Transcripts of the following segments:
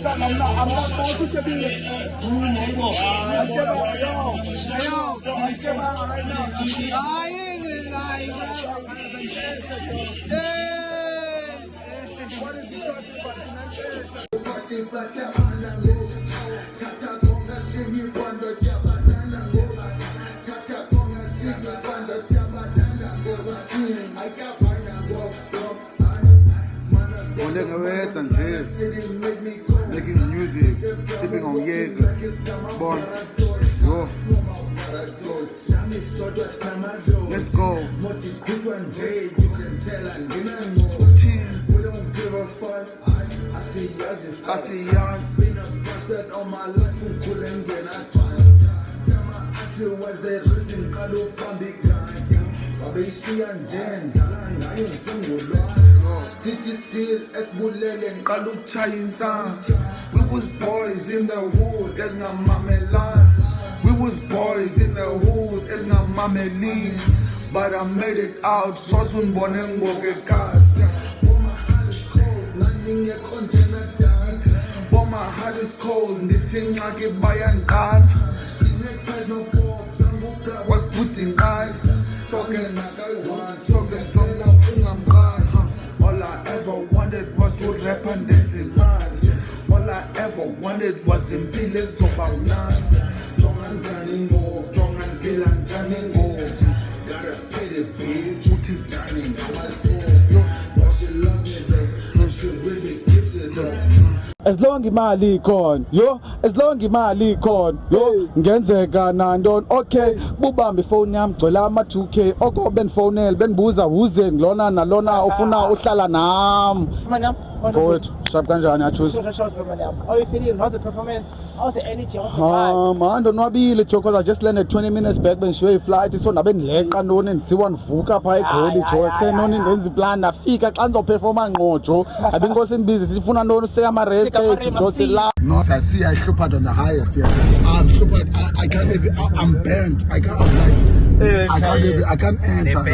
I'm not going to be. Making music, sipping on Jaeger, born, yo. Let's go. I see yours. On my life, we was boys in the hood, there's no mamelan. We was boys in the hood, there's no mamelin. But I made it out, so soon born and walk a cast. But my heart is cold, nothing a container done. But my heart is cold, the thing I get by and done. What putting on? Talking like I want, talking I'm gone. All I ever wanted was to rap and dance in man. All I ever wanted was in pillars of our land. Strong and Johnny Mo, strong and Bill and Johnny Mo. Gotta pay the bill, put it down in my soul. But she loves me, though. She really gives it up. As long imali ikhona yo, as long imali ikhona yo, ngenzeka nandon. Okay, bubambe phone yami gcwela ama 2K oko benfonele benbuza uze ngilona nalona ufuna uhlala nami. Forward, sharp kanjani achuze. How are you feeling? How's the performance? How's the energy? How's the vibe? Man, ndonwabile jo, because I just landed 20 minutes back bengishiwe iflight, so nabe ndileqa ntoni ndisiwa ndivuka pha eGoli jo, eksenoni ngenza iplan nafika xa ndizoperforma ngqo jo. Abe inkosi endibizi sifuna ntoni sekama rest stage jo sila. No, I see I shoot on the highest here. I can't even, I'm banned. I can't I can't enter. They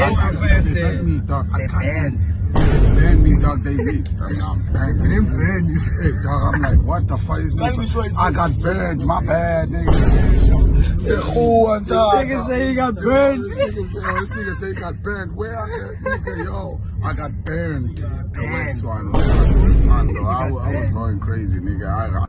banned me, dog. I can't. They banned me, dog. They hit. I'm banned. They didn't ban you. Hey, dog, I'm like, what the fuck is this? I got banned. My bad, nigga. Say, who on top? Nigga say he got burned. This nigga say he got banned. Where are they? Nigga, yo, I got banned. The next one, though. I was going crazy, nigga.